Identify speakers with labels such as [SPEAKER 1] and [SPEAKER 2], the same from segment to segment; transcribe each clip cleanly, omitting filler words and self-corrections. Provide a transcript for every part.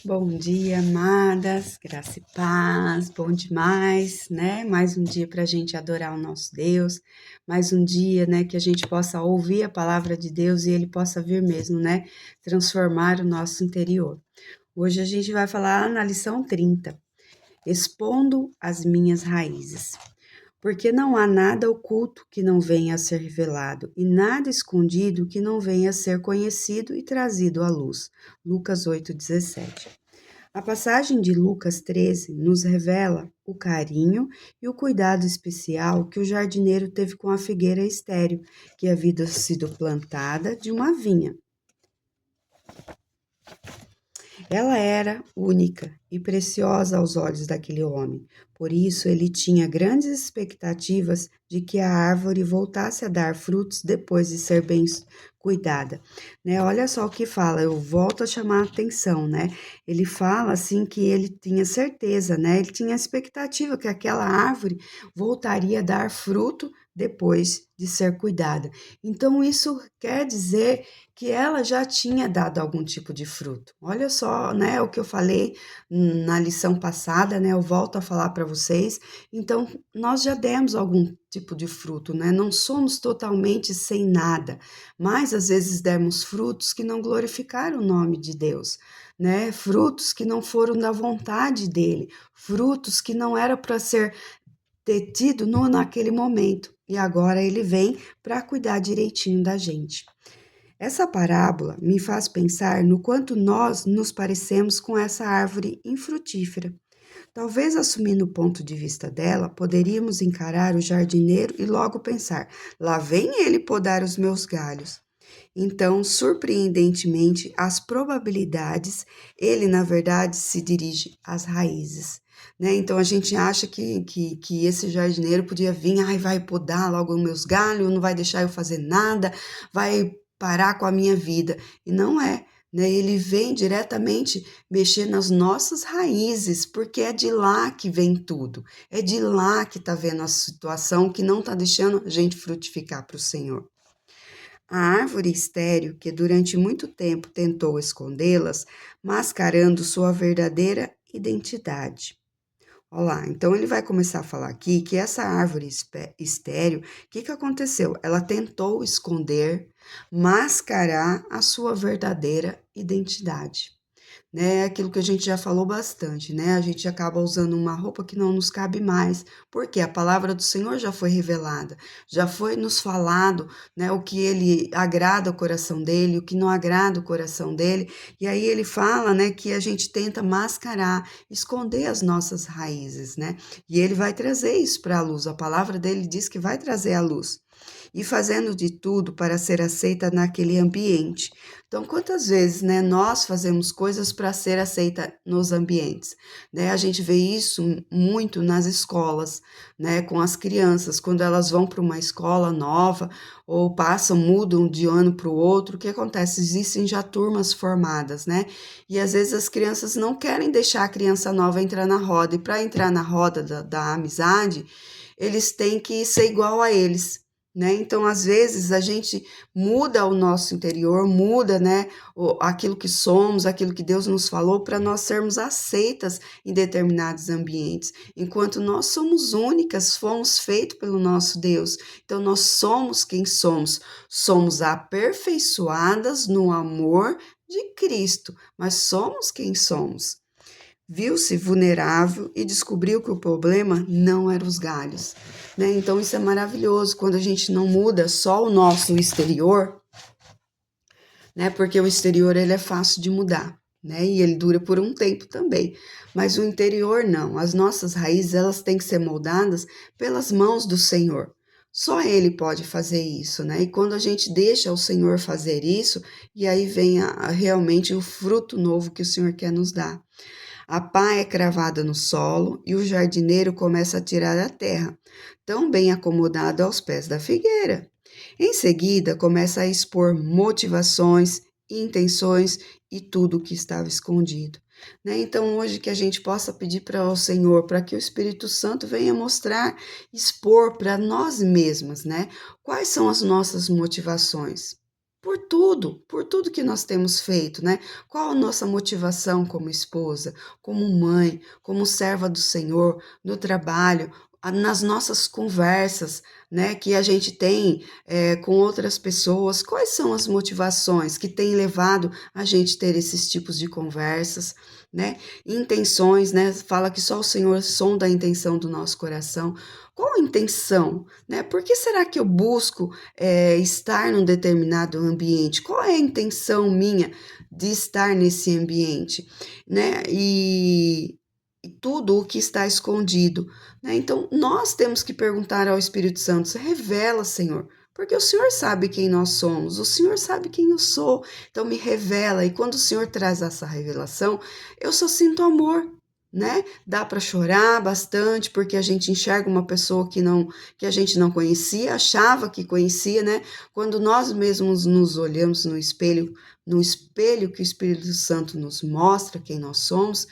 [SPEAKER 1] Bom dia, amadas, graça e paz, bom demais, né? Mais um dia para a gente adorar o nosso Deus, mais um dia, né, que a gente possa ouvir a palavra de Deus e Ele possa vir mesmo, né, transformar o nosso interior. Hoje a gente vai falar na lição 30, expondo as minhas raízes. Porque não há nada oculto que não venha a ser revelado, e nada escondido que não venha a ser conhecido e trazido à luz. Lucas 8,17. A passagem de Lucas 13 nos revela o carinho e o cuidado especial que o jardineiro teve com a figueira estéril, que havia sido plantada de uma vinha. Ela era única e preciosa aos olhos daquele homem. Por isso, ele tinha grandes expectativas de que a árvore voltasse a dar frutos depois de ser bem cuidada. Né? Olha só o que fala, eu volto a chamar a atenção, né? Ele fala assim que ele tinha certeza, né? Ele tinha expectativa que aquela árvore voltaria a dar fruto depois de ser cuidada. Então, isso quer dizer que ela já tinha dado algum tipo de fruto. Olha só, né, o que eu falei na lição passada, né? Eu volto a falar para vocês. Então, nós já demos algum tipo de fruto, né? Não somos totalmente sem nada, mas às vezes demos frutos que não glorificaram o nome de Deus, né? Frutos que não foram da vontade dele, frutos que não era para ser tido naquele momento. E agora ele vem para cuidar direitinho da gente. Essa parábola me faz pensar no quanto nós nos parecemos com essa árvore infrutífera. Talvez assumindo o ponto de vista dela, poderíamos encarar o jardineiro e logo pensar: lá vem ele podar os meus galhos. Então, surpreendentemente, as probabilidades, ele na verdade se dirige às raízes. Né? Então a gente acha que esse jardineiro podia vir, ai, vai podar logo os meus galhos, não vai deixar eu fazer nada, vai parar com a minha vida. E não é. Né? Ele vem diretamente mexer nas nossas raízes, porque é de lá que vem tudo. É de lá que está vendo a situação que não está deixando a gente frutificar para o Senhor. A árvore estéril, que durante muito tempo tentou escondê-las, mascarando sua verdadeira identidade. Olha lá, então ele vai começar a falar aqui que essa árvore estéril, o que aconteceu? Ela tentou esconder, mascarar a sua verdadeira identidade. Né? Aquilo que a gente já falou bastante, né? A gente acaba usando uma roupa que não nos cabe mais, porque a palavra do Senhor já foi revelada, já foi nos falado, né? O que ele agrada o coração dele, o que não agrada o coração dele, e aí ele fala, né, que a gente tenta mascarar, esconder as nossas raízes, né? E ele vai trazer isso para a luz, a palavra dele diz que vai trazer a luz e fazendo de tudo para ser aceita naquele ambiente. Então, quantas vezes, né, nós fazemos coisas para ser aceita nos ambientes, né? A gente vê isso muito nas escolas, né, com as crianças, quando elas vão para uma escola nova ou passam, mudam de ano para o outro, o que acontece? Existem já turmas formadas, né? E às vezes as crianças não querem deixar a criança nova entrar na roda, e para entrar na roda da amizade, eles têm que ser igual a eles. Né? Então, às vezes, a gente muda o nosso interior, muda, né, aquilo que somos, aquilo que Deus nos falou, para nós sermos aceitas em determinados ambientes. Enquanto nós somos únicas, fomos feitos pelo nosso Deus. Então, nós somos quem somos. Somos aperfeiçoadas no amor de Cristo, mas somos quem somos. Viu-se vulnerável e descobriu que o problema não eram os galhos. Né? Então isso é maravilhoso quando a gente não muda só o nosso exterior, né? Porque o exterior ele é fácil de mudar, né? E ele dura por um tempo também. Mas o interior não. As nossas raízes elas têm que ser moldadas pelas mãos do Senhor. Só Ele pode fazer isso, né? E quando a gente deixa o Senhor fazer isso, e aí vem realmente o fruto novo que o Senhor quer nos dar. A pá é cravada no solo e o jardineiro começa a tirar a terra, tão bem acomodada aos pés da figueira. Em seguida, começa a expor motivações, intenções e tudo o que estava escondido. Né? Então, hoje que a gente possa pedir para o Senhor, para que o Espírito Santo venha mostrar, expor para nós mesmas, né? Quais são as nossas motivações? por tudo que nós temos feito, né? Qual a nossa motivação como esposa, como mãe, como serva do Senhor, no trabalho, nas nossas conversas, né, que a gente tem com outras pessoas, quais são as motivações que têm levado a gente ter esses tipos de conversas, né? Intenções, né? Fala que só o Senhor sonda a intenção do nosso coração. Qual a intenção, né? Por que será que eu busco estar num determinado ambiente? Qual é a intenção minha de estar nesse ambiente, né? E tudo o que está escondido, né? Então, nós temos que perguntar ao Espírito Santo: revela, Senhor, porque o Senhor sabe quem nós somos, o Senhor sabe quem eu sou, então me revela. E quando o Senhor traz essa revelação, eu só sinto amor, né? Dá para chorar bastante porque a gente enxerga uma pessoa que a gente não conhecia, achava que conhecia, né? Quando nós mesmos nos olhamos no espelho que o Espírito Santo nos mostra quem nós somos,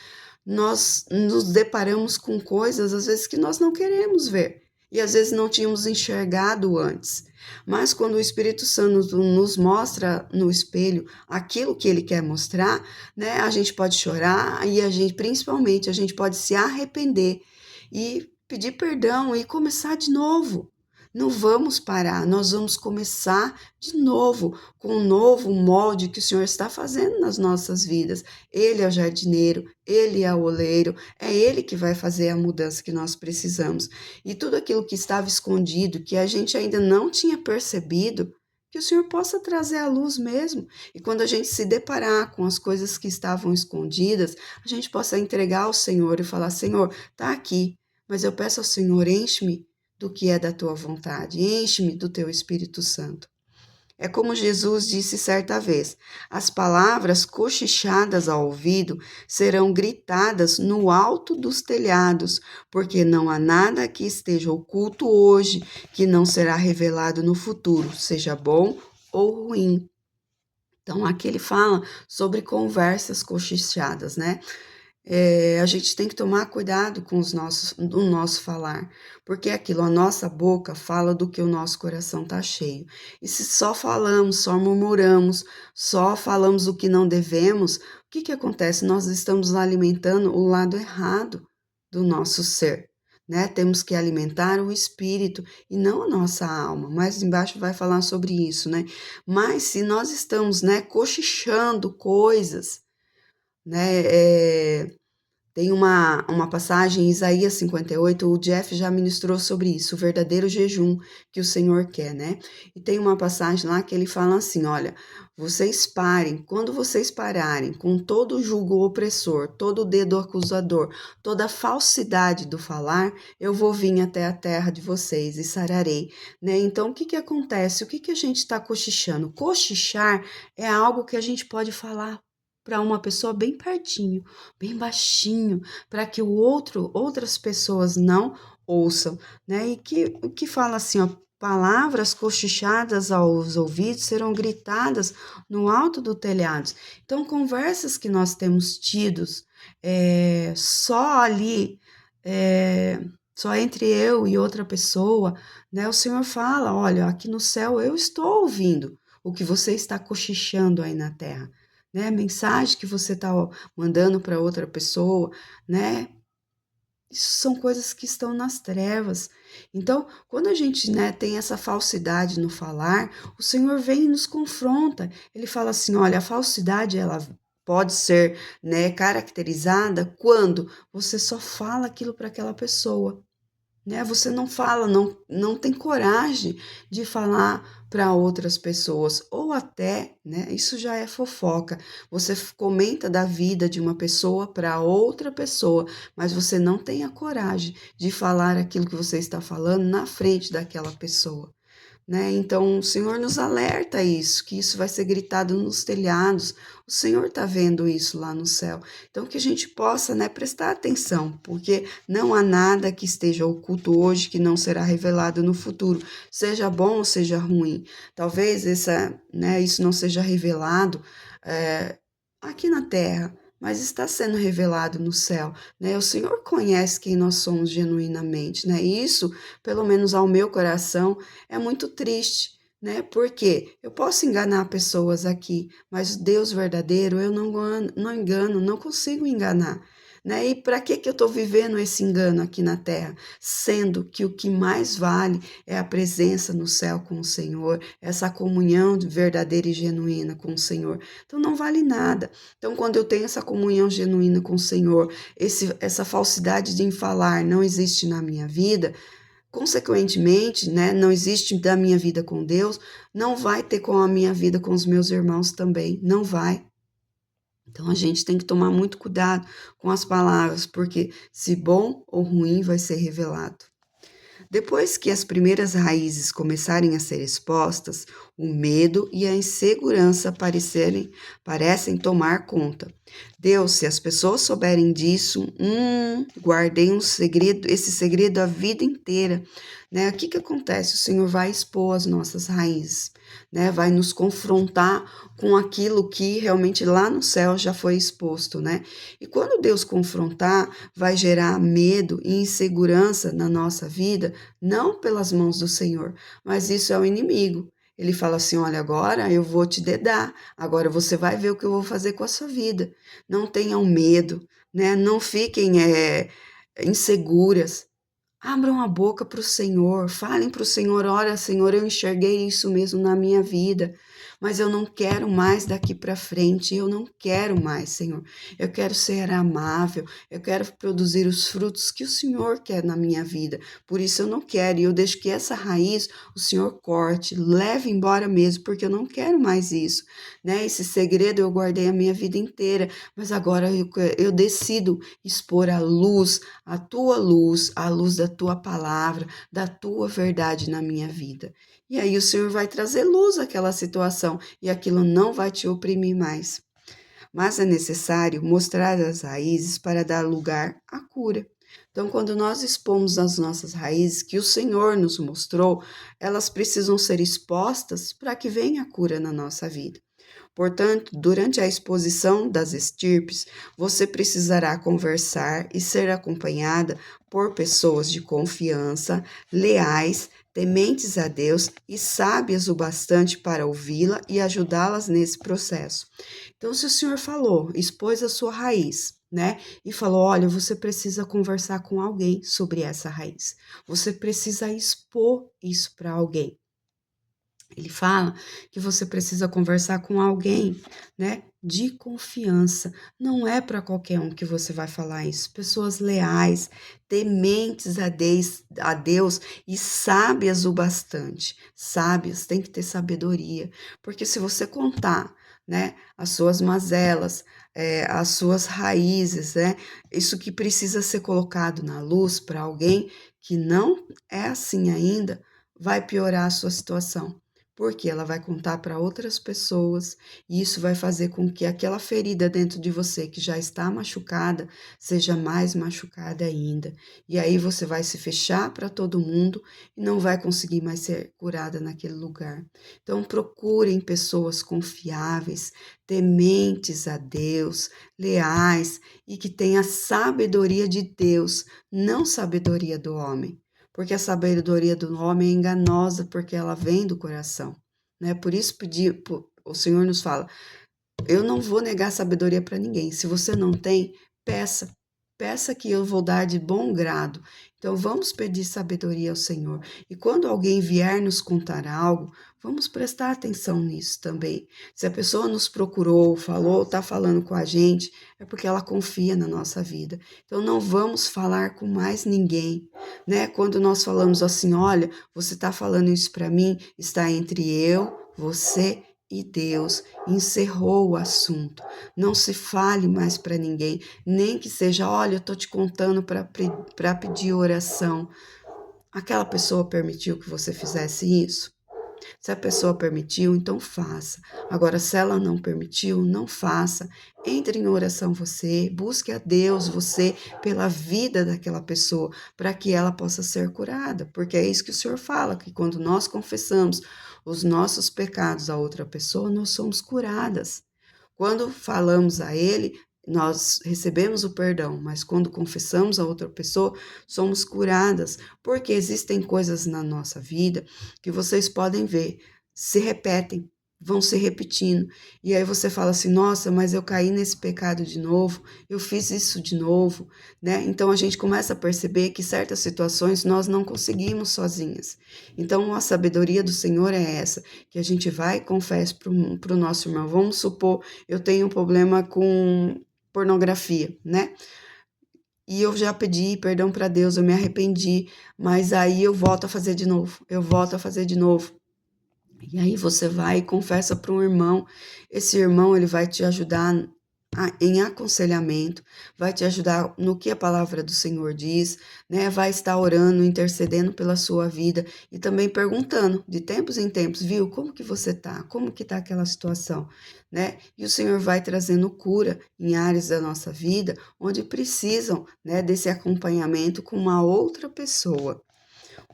[SPEAKER 1] nós nos deparamos com coisas às vezes que nós não queremos ver e às vezes não tínhamos enxergado antes. Mas quando o Espírito Santo nos mostra no espelho aquilo que ele quer mostrar, né, a gente pode chorar e principalmente, a gente pode se arrepender e pedir perdão e começar de novo. Não vamos parar, nós vamos começar de novo, com um novo molde que o Senhor está fazendo nas nossas vidas. Ele é o jardineiro, ele é o oleiro, é ele que vai fazer a mudança que nós precisamos. E tudo aquilo que estava escondido, que a gente ainda não tinha percebido, que o Senhor possa trazer à luz mesmo. E quando a gente se deparar com as coisas que estavam escondidas, a gente possa entregar ao Senhor e falar: Senhor, está aqui, mas eu peço ao Senhor, enche-me do que é da tua vontade, enche-me do teu Espírito Santo. É como Jesus disse certa vez: as palavras cochichadas ao ouvido serão gritadas no alto dos telhados, porque não há nada que esteja oculto hoje que não será revelado no futuro, seja bom ou ruim. Então, aqui ele fala sobre conversas cochichadas, né? A gente tem que tomar cuidado com do nosso falar, porque aquilo, a nossa boca fala do que o nosso coração está cheio. E se só falamos, só murmuramos, só falamos o que não devemos, o que que acontece? Nós estamos alimentando o lado errado do nosso ser, né? Temos que alimentar o espírito e não a nossa alma. Mais embaixo vai falar sobre isso, né? Mas se nós estamos, né, cochichando coisas, né? Tem uma passagem em Isaías 58, o Jeff já ministrou sobre isso, o verdadeiro jejum que o Senhor quer, né? E tem uma passagem lá que ele fala assim: olha, vocês parem, quando vocês pararem com todo o jugo opressor, todo o dedo acusador, toda a falsidade do falar, eu vou vir até a terra de vocês e sararei, né? Então, o que que acontece? O que que a gente está cochichando? Cochichar é algo que a gente pode falar para uma pessoa bem pertinho, bem baixinho, para que outras pessoas não ouçam, né? E o que fala assim, ó, palavras cochichadas aos ouvidos serão gritadas no alto do telhado. Então, conversas que nós temos tidos só ali, só entre eu e outra pessoa, né? O Senhor fala: olha, aqui no céu eu estou ouvindo o que você está cochichando aí na terra, né? A mensagem que você está mandando para outra pessoa, né? Isso são coisas que estão nas trevas. Então, quando a gente, né, tem essa falsidade no falar, o Senhor vem e nos confronta. Ele fala assim: olha, a falsidade ela pode ser, né, caracterizada quando você só fala aquilo para aquela pessoa, né? Você não fala, não tem coragem de falar para outras pessoas, ou até, né? Isso já é fofoca. Você comenta da vida de uma pessoa para outra pessoa, mas você não tem a coragem de falar aquilo que você está falando na frente daquela pessoa, né? Então, o Senhor nos alerta a isso, que isso vai ser gritado nos telhados. O Senhor está vendo isso lá no céu. Então, que a gente possa, né, prestar atenção, porque não há nada que esteja oculto hoje que não será revelado no futuro, seja bom ou seja ruim. Talvez isso não seja revelado aqui na terra, mas está sendo revelado no céu, né? O Senhor conhece quem nós somos genuinamente, né? E isso, pelo menos ao meu coração, é muito triste, né? Porque eu posso enganar pessoas aqui, mas o Deus verdadeiro eu não engano, não consigo enganar. Né? E para que eu estou vivendo esse engano aqui na terra? Sendo que o que mais vale é a presença no céu com o Senhor, essa comunhão verdadeira e genuína com o Senhor. Então não vale nada. Então, quando eu tenho essa comunhão genuína com o Senhor, essa falsidade de falar não existe na minha vida, consequentemente, né, não existe da minha vida com Deus, não vai ter com a minha vida com os meus irmãos também, não vai. Então a gente tem que tomar muito cuidado com as palavras, porque se bom ou ruim vai ser revelado. Depois que as primeiras raízes começarem a ser expostas, o medo e a insegurança parecem tomar conta. Deus, se as pessoas souberem disso, guardem um segredo, esse segredo a vida inteira. Né? O que acontece? O Senhor vai expor as nossas raízes, né? Vai nos confrontar com aquilo que realmente lá no céu já foi exposto, né? E quando Deus confrontar, vai gerar medo e insegurança na nossa vida, não pelas mãos do Senhor, mas isso é o inimigo. Ele fala assim: olha, agora eu vou te dedar, agora você vai ver o que eu vou fazer com a sua vida. Não tenham medo, né? Não fiquem inseguras. Abram a boca para o Senhor, falem para o Senhor: olha, Senhor, eu enxerguei isso mesmo na minha vida, mas eu não quero mais daqui para frente, eu não quero mais, Senhor. Eu quero ser amável, eu quero produzir os frutos que o Senhor quer na minha vida, por isso eu não quero, e eu deixo que essa raiz o Senhor corte, leve embora mesmo, porque eu não quero mais isso, né? Esse segredo eu guardei a minha vida inteira, mas agora eu decido expor a luz da tua palavra, da tua verdade na minha vida. E aí o Senhor vai trazer luz àquela situação e aquilo não vai te oprimir mais. Mas é necessário mostrar as raízes para dar lugar à cura. Então, quando nós expomos as nossas raízes que o Senhor nos mostrou, elas precisam ser expostas para que venha a cura na nossa vida. Portanto, durante a exposição das estirpes, você precisará conversar e ser acompanhada por pessoas de confiança, leais, tementes a Deus e sábias o bastante para ouvi-la e ajudá-las nesse processo. Então, se o Senhor falou, expôs a sua raiz, né? E falou: olha, você precisa conversar com alguém sobre essa raiz. Você precisa expor isso para alguém. Ele fala que você precisa conversar com alguém, né, de confiança. Não é para qualquer um que você vai falar isso. Pessoas leais, tementes a Deus e sábias o bastante. Sábias, tem que ter sabedoria, porque se você contar, né, as suas mazelas, as suas raízes, né, isso que precisa ser colocado na luz para alguém que não é assim ainda, vai piorar a sua situação, porque ela vai contar para outras pessoas e isso vai fazer com que aquela ferida dentro de você que já está machucada seja mais machucada ainda. E aí você vai se fechar para todo mundo e não vai conseguir mais ser curada naquele lugar. Então procurem pessoas confiáveis, tementes a Deus, leais e que tenham a sabedoria de Deus, não sabedoria do homem, porque a sabedoria do homem é enganosa, porque ela vem do coração, né? Por isso o Senhor nos fala: eu não vou negar sabedoria para ninguém. Se você não tem, peça. Peça que eu vou dar de bom grado. Então, vamos pedir sabedoria ao Senhor. E quando alguém vier nos contar algo, vamos prestar atenção nisso também. Se a pessoa nos procurou, falou, está falando com a gente, é porque ela confia na nossa vida. Então, não vamos falar com mais ninguém, né? Quando nós falamos assim: olha, você está falando isso para mim, está entre eu, você e Deus. Encerrou o assunto. Não se fale mais para ninguém, nem que seja: olha, eu estou te contando para pedir oração. Aquela pessoa permitiu que você fizesse isso? Se a pessoa permitiu, então faça. Agora, se ela não permitiu, não faça. Entre em oração você, busque a Deus você pela vida daquela pessoa, para que ela possa ser curada, porque é isso que o Senhor fala, que quando nós confessamos os nossos pecados a outra pessoa, nós somos curadas. Quando falamos a Ele, nós recebemos o perdão, mas quando confessamos a outra pessoa, somos curadas, porque existem coisas na nossa vida que vocês podem ver. se repetem, vão se repetindo. E aí você fala assim, nossa, mas eu caí nesse pecado de novo, eu fiz isso de novo, né? Então a gente começa a perceber que certas situações nós não conseguimos sozinhas. Então a sabedoria do Senhor é essa, que a gente vai e confessa para o nosso irmão. Vamos supor, eu tenho um problema com pornografia, né? E eu já pedi perdão para Deus, eu me arrependi, mas aí eu volto a fazer de novo, eu volto a fazer de novo. E aí você vai e confessa para um irmão. Esse irmão, ele vai te ajudar em aconselhamento, vai te ajudar no que a palavra do Senhor diz, né? Vai estar orando, intercedendo pela sua vida e também perguntando de tempos em tempos, viu? Como que você tá? Como que tá aquela situação, né? E o Senhor vai trazendo cura em áreas da nossa vida onde precisam, né, desse acompanhamento com uma outra pessoa.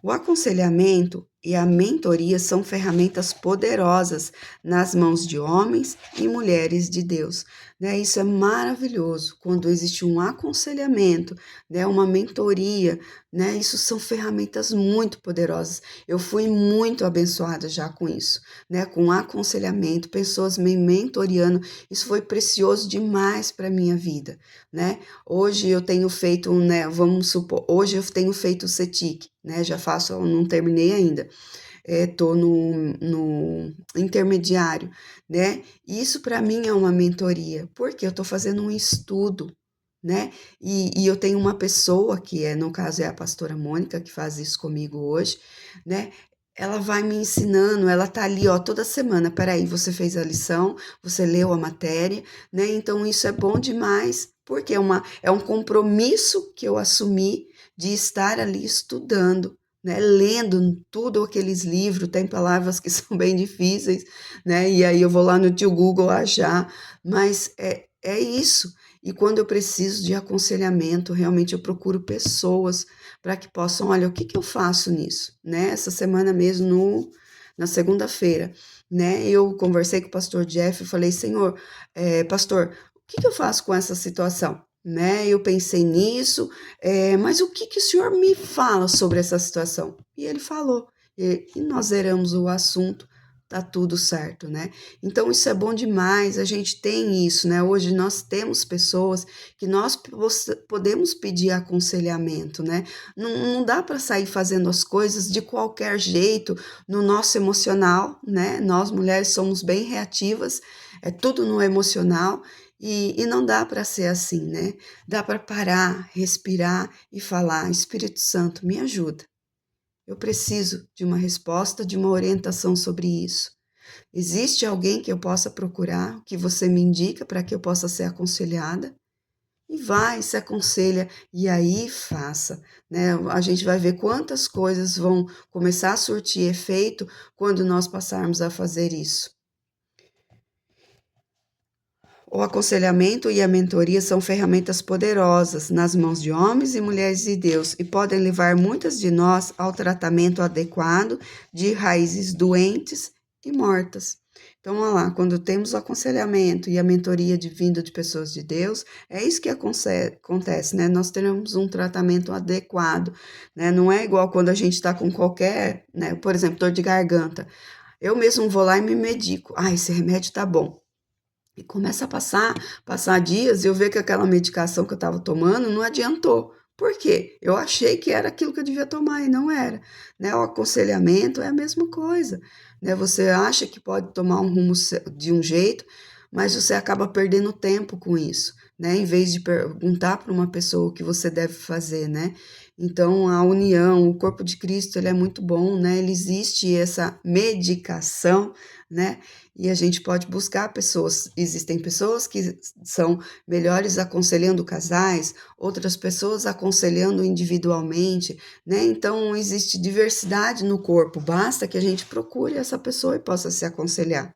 [SPEAKER 1] O aconselhamento e a mentoria são ferramentas poderosas nas mãos de homens e mulheres de Deus, né? Isso é maravilhoso quando existe um aconselhamento, né? Uma mentoria, né? Isso são ferramentas muito poderosas. Eu fui muito abençoada já com isso, né? Com aconselhamento, pessoas me mentoriando, isso foi precioso demais para minha vida, né? Hoje eu tenho feito, né? Vamos supor, hoje eu tenho feito o CETIC, né? Já faço, eu não terminei ainda. Tô no intermediário, né? Isso para mim é uma mentoria, porque eu tô fazendo um estudo, né? E eu tenho uma pessoa que no caso é a pastora Mônica, que faz isso comigo hoje, né? Ela vai me ensinando, ela tá ali, ó, toda semana. Peraí, você fez a lição, você leu a matéria, né? Então isso é bom demais, porque é um compromisso que eu assumi de estar ali estudando, né, lendo tudo aqueles livros, tem palavras que são bem difíceis, né, e aí eu vou lá no tio Google achar, mas é isso. E quando eu preciso de aconselhamento, realmente eu procuro pessoas para que possam, olha, o que que eu faço nisso, né? Essa semana mesmo, na segunda-feira, né, eu conversei com o pastor Jeff e falei, Senhor, pastor, o que que eu faço com essa situação? Né, eu pensei nisso, mas o que que o senhor me fala sobre essa situação? E ele falou, e nós zeramos o assunto, tá tudo certo, né? Então isso é bom demais, a gente tem isso, né? Hoje nós temos pessoas que nós podemos pedir aconselhamento, né? Não dá para sair fazendo as coisas de qualquer jeito no nosso emocional, né? Nós mulheres somos bem reativas, é tudo no emocional. E não dá para ser assim, né? Dá para parar, respirar e falar: Espírito Santo, me ajuda. Eu preciso de uma resposta, de uma orientação sobre isso. Existe alguém que eu possa procurar, que você me indica para que eu possa ser aconselhada? E vai, se aconselha e aí faça, né? A gente vai ver quantas coisas vão começar a surtir efeito quando nós passarmos a fazer isso. O aconselhamento e a mentoria são ferramentas poderosas nas mãos de homens e mulheres de Deus e podem levar muitas de nós ao tratamento adequado de raízes doentes e mortas. Então, olha lá, quando temos o aconselhamento e a mentoria vindo de pessoas de Deus, é isso que acontece, né? Nós teremos um tratamento adequado, né? Não é igual quando a gente está com qualquer, né? Por exemplo, dor de garganta. Eu mesmo vou lá e me medico. Ah, esse remédio tá bom. E começa a passar dias e eu ver que aquela medicação que eu estava tomando não adiantou. Por quê? Eu achei que era aquilo que eu devia tomar e não era, né? O aconselhamento é a mesma coisa, né? Você acha que pode tomar um rumo de um jeito, mas você acaba perdendo tempo com isso, né? Em vez de perguntar para uma pessoa o que você deve fazer, né? Então, a união, o corpo de Cristo, ele é muito bom, né? Ele existe essa medicação, né? E a gente pode buscar pessoas. Existem pessoas que são melhores aconselhando casais, outras pessoas aconselhando individualmente, né? Então, existe diversidade no corpo, basta que a gente procure essa pessoa e possa se aconselhar.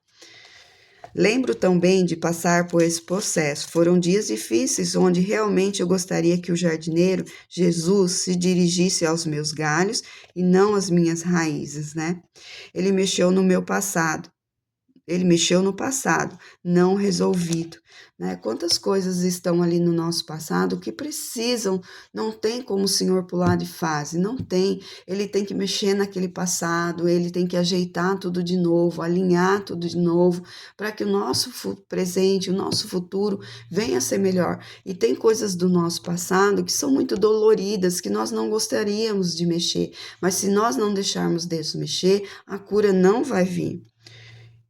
[SPEAKER 1] Lembro também de passar por esse processo. Foram dias difíceis onde realmente eu gostaria que o jardineiro, Jesus, se dirigisse aos meus galhos e não às minhas raízes, né? Ele mexeu no meu passado. Ele mexeu no passado, não resolvido, né? Quantas coisas estão ali no nosso passado que precisam, não tem como o Senhor pular de fase, não tem. Ele tem que mexer naquele passado, ele tem que ajeitar tudo de novo, alinhar tudo de novo, para que o nosso presente, o nosso futuro venha a ser melhor. E tem coisas do nosso passado que são muito doloridas, que nós não gostaríamos de mexer, mas se nós não deixarmos Deus mexer, a cura não vai vir.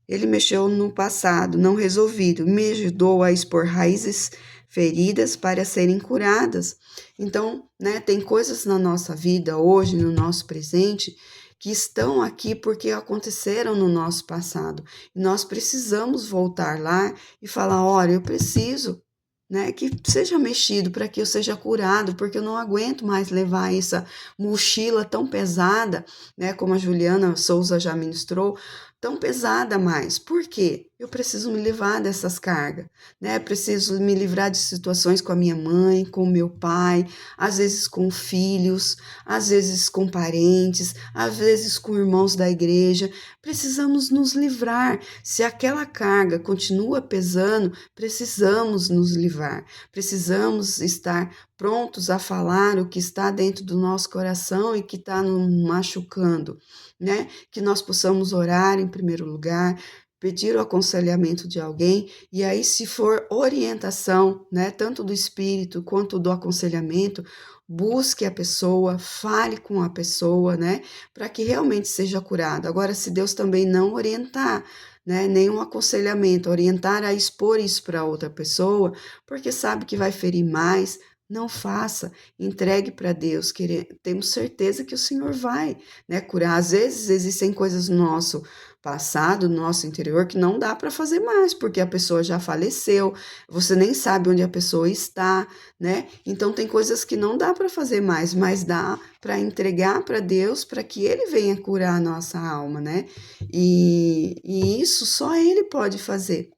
[SPEAKER 1] Ele mexeu no passado, não resolvido, me ajudou a expor raízes feridas para serem curadas. Então, né, tem coisas na nossa vida hoje, no nosso presente, que estão aqui porque aconteceram no nosso passado. E nós precisamos voltar lá e falar: olha, eu preciso, né, que seja mexido para que eu seja curado, porque eu não aguento mais levar essa mochila tão pesada, né, como a Juliana Souza já ministrou, tão pesada mais. Por quê? Eu preciso me livrar dessas cargas, né? Preciso me livrar de situações com a minha mãe, com o meu pai, às vezes com filhos, às vezes com parentes, às vezes com irmãos da igreja. Precisamos nos livrar. Se aquela carga continua pesando, precisamos nos livrar. Precisamos estar prontos a falar o que está dentro do nosso coração e que está nos machucando, né? Que nós possamos orar em primeiro lugar, pedir o aconselhamento de alguém, e aí, se for orientação, né, tanto do espírito quanto do aconselhamento, busque a pessoa, fale com a pessoa, né, para que realmente seja curado. Agora, se Deus também não orientar, né, nenhum aconselhamento, orientar a expor isso para outra pessoa, porque sabe que vai ferir mais, não faça, entregue para Deus, temos certeza que o Senhor vai, né, curar. Às vezes existem coisas no nosso passado, no nosso interior, que não dá para fazer mais, porque a pessoa já faleceu, você nem sabe onde a pessoa está, né? Então tem coisas que não dá para fazer mais, mas dá para entregar para Deus, para que Ele venha curar a nossa alma, né? E isso só Ele pode fazer.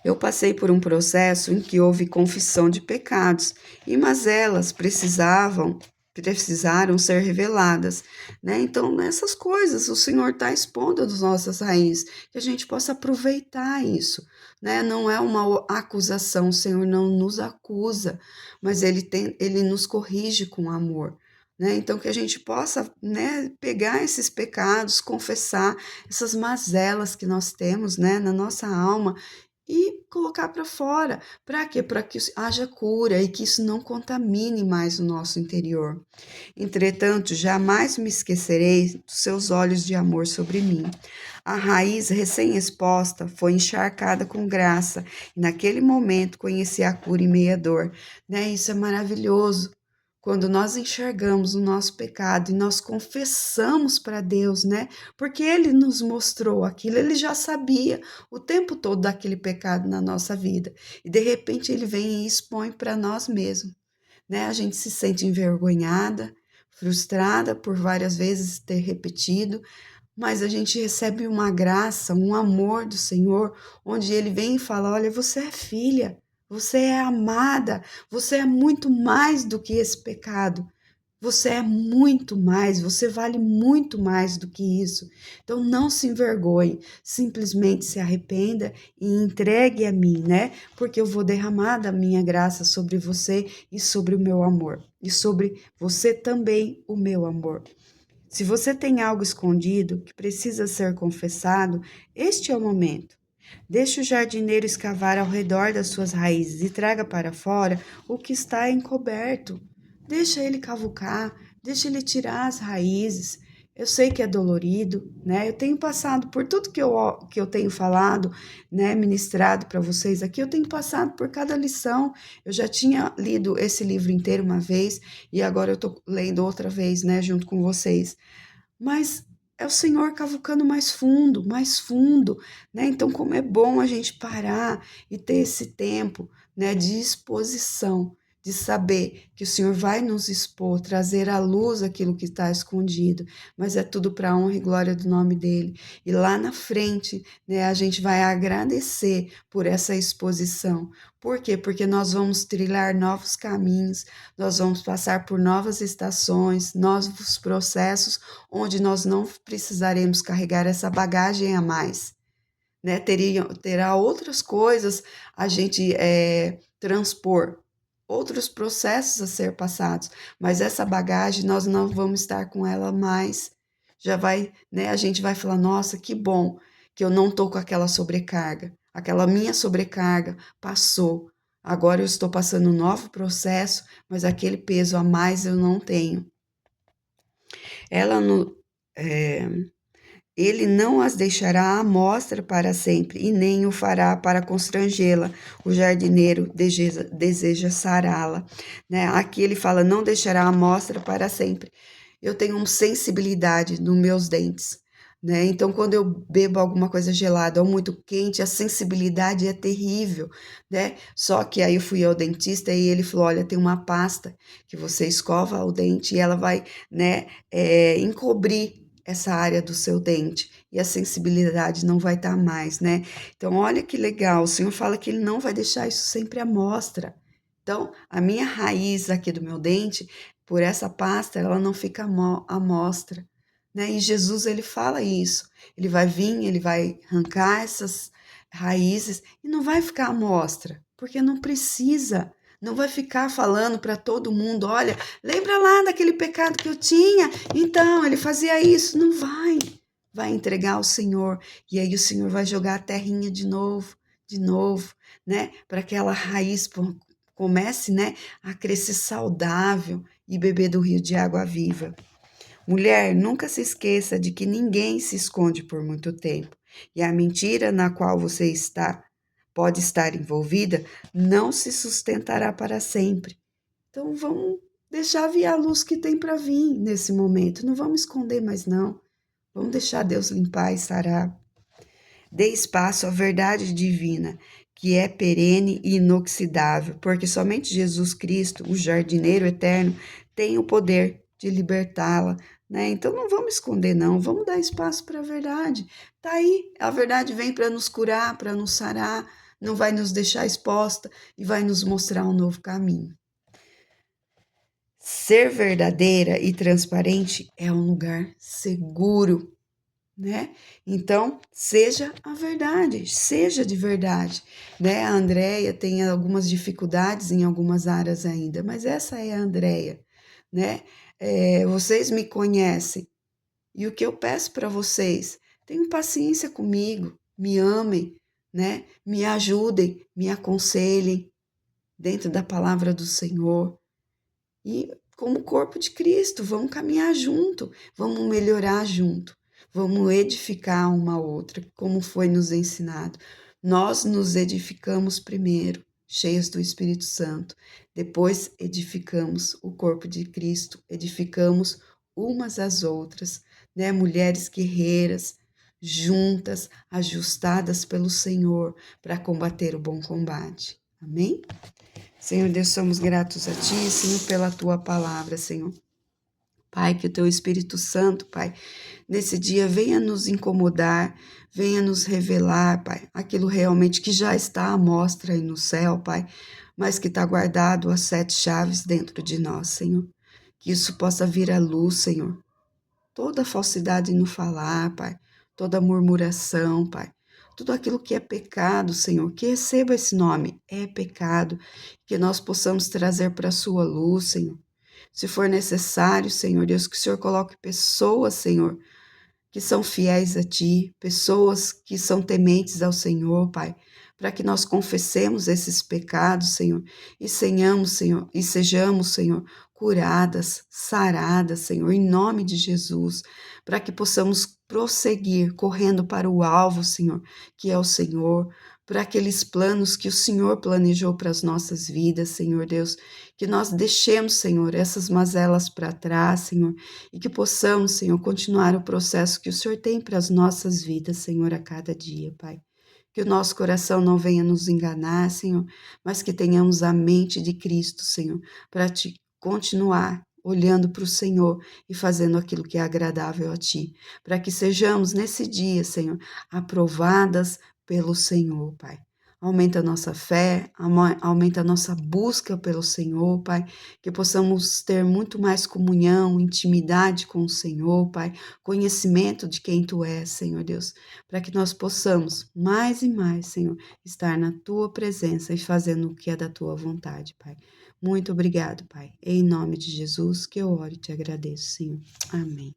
[SPEAKER 1] Eu passei por um processo em que houve confissão de pecados, e mazelas precisaram ser reveladas, né? Então, nessas coisas, o Senhor está expondo as nossas raízes, que a gente possa aproveitar isso, né? Não é uma acusação, o Senhor não nos acusa, mas Ele nos corrige com amor. Né? Então, que a gente possa, né, pegar esses pecados, confessar essas mazelas que nós temos, né, na nossa alma, e colocar para fora. Para quê? Para que haja cura e que isso não contamine mais o nosso interior. Entretanto, jamais me esquecerei dos seus olhos de amor sobre mim. A raiz recém-exposta foi encharcada com graça, e naquele momento conheci a cura em meia dor. Né? Isso é maravilhoso. Quando nós enxergamos o nosso pecado e nós confessamos para Deus, né? Porque Ele nos mostrou aquilo, Ele já sabia o tempo todo daquele pecado na nossa vida. E de repente Ele vem e expõe para nós mesmos, né? A gente se sente envergonhada, frustrada por várias vezes ter repetido, mas a gente recebe uma graça, um amor do Senhor, onde Ele vem e fala: olha, você é filha, você é amada, você é muito mais do que esse pecado. Você é muito mais, você vale muito mais do que isso. Então não se envergonhe, simplesmente se arrependa e entregue a mim, né? Porque eu vou derramar da minha graça sobre você e sobre o meu amor. E sobre você também o meu amor. Se você tem algo escondido que precisa ser confessado, este é o momento. Deixe o jardineiro escavar ao redor das suas raízes e traga para fora o que está encoberto. Deixa ele cavucar, deixa ele tirar as raízes. Eu sei que é dolorido, né? Eu tenho passado por tudo que eu tenho falado, né? Ministrado para vocês aqui. Eu tenho passado por cada lição. Eu já tinha lido esse livro inteiro uma vez e agora eu estou lendo outra vez, né? Junto com vocês. Mas é o Senhor cavucando mais fundo, né? Então, como é bom a gente parar e ter esse tempo, né, de exposição, de saber que o Senhor vai nos expor, trazer à luz aquilo que está escondido, mas é tudo para a honra e glória do nome dele. E lá na frente, né, a gente vai agradecer por essa exposição. Por quê? Porque nós vamos trilhar novos caminhos, nós vamos passar por novas estações, novos processos, onde nós não precisaremos carregar essa bagagem a mais, né? Terá outras coisas a gente transpor, outros processos a ser passados, mas essa bagagem nós não vamos estar com ela mais. Já vai, né? A gente vai falar, nossa, que bom que eu não tô com aquela sobrecarga. Aquela minha sobrecarga passou. Agora eu estou passando um novo processo, mas aquele peso a mais eu não tenho. Ela no, é, Ele não as deixará à mostra para sempre, e nem o fará para constrangê-la. O jardineiro deseja sará-la. Né? Aqui ele fala, não deixará à mostra para sempre. Eu tenho uma sensibilidade nos meus dentes. Né? Então, quando eu bebo alguma coisa gelada ou muito quente, a sensibilidade é terrível. Né? Só que aí eu fui ao dentista e ele falou: olha, tem uma pasta que você escova o dente e ela vai, né, encobrir essa área do seu dente e a sensibilidade não vai estar mais, né? Então, olha que legal, o Senhor fala que Ele não vai deixar isso sempre à mostra. Então, a minha raiz aqui do meu dente, por essa pasta, ela não fica à mostra, né? E Jesus, Ele fala isso, Ele vai vir, Ele vai arrancar essas raízes e não vai ficar à mostra, porque não precisa. Não vai ficar falando para todo mundo, olha, lembra lá daquele pecado que eu tinha? Então, ele fazia isso. Não vai. Vai entregar ao Senhor. E aí o Senhor vai jogar a terrinha de novo, né? Para que aquela raiz comece, né, a crescer saudável e beber do rio de água viva. Mulher, nunca se esqueça de que ninguém se esconde por muito tempo. E a mentira na qual você pode estar envolvida, não se sustentará para sempre. Então vamos deixar vir a luz que tem para vir nesse momento. Não vamos esconder mais não. Vamos deixar Deus limpar e sarar. Dê espaço à verdade divina, que é perene e inoxidável, porque somente Jesus Cristo, o jardineiro eterno, tem o poder de libertá-la, né? Então não vamos esconder não, vamos dar espaço para a verdade. Tá aí, a verdade vem para nos curar, para nos sarar, não vai nos deixar exposta e vai nos mostrar um novo caminho. Ser verdadeira e transparente é um lugar seguro, né? Então, seja a verdade, seja de verdade, né? A Andréia tem algumas dificuldades em algumas áreas ainda, mas essa é a Andréia, né? Vocês me conhecem e o que eu peço para vocês, tenham paciência comigo, me amem, né? Me ajudem, me aconselhem dentro da palavra do Senhor. E como corpo de Cristo, vamos caminhar junto, vamos melhorar junto, vamos edificar uma outra, como foi nos ensinado. Nós nos edificamos primeiro, cheios do Espírito Santo, depois edificamos o corpo de Cristo, edificamos umas às outras, né? Mulheres guerreiras, juntas, ajustadas pelo Senhor para combater o bom combate. Amém? Senhor Deus, somos gratos a Ti, Senhor, pela Tua palavra, Senhor. Pai, que o Teu Espírito Santo, Pai, nesse dia venha nos incomodar, venha nos revelar, Pai, aquilo realmente que já está à mostra aí no céu, Pai, mas que está guardado as 7 chaves dentro de nós, Senhor. Que isso possa vir à luz, Senhor. Toda falsidade no falar, Pai, toda murmuração, Pai, tudo aquilo que é pecado, Senhor, que receba esse nome, é pecado, que nós possamos trazer para a sua luz, Senhor. Se for necessário, Senhor Deus, que o Senhor coloque pessoas, Senhor, que são fiéis a Ti, pessoas que são tementes ao Senhor, Pai, para que nós confessemos esses pecados, Senhor, e sejamos, Senhor, curadas, saradas, Senhor, em nome de Jesus, para que possamos prosseguir correndo para o alvo, Senhor, que é o Senhor, para aqueles planos que o Senhor planejou para as nossas vidas, Senhor Deus, que nós deixemos, Senhor, essas mazelas para trás, Senhor, e que possamos, Senhor, continuar o processo que o Senhor tem para as nossas vidas, Senhor, a cada dia, Pai. Que o nosso coração não venha nos enganar, Senhor, mas que tenhamos a mente de Cristo, Senhor, para te continuar olhando para o Senhor e fazendo aquilo que é agradável a Ti, para que sejamos nesse dia, Senhor, aprovadas pelo Senhor, Pai. aumenta a nossa fé, aumenta a nossa busca pelo Senhor, Pai, que possamos ter muito mais comunhão, intimidade com o Senhor, Pai, conhecimento de quem Tu és, Senhor Deus, para que nós possamos mais e mais, Senhor, estar na Tua presença e fazendo o que é da Tua vontade, Pai. Muito obrigado, Pai. Em nome de Jesus que eu oro e te agradeço, Senhor. Amém.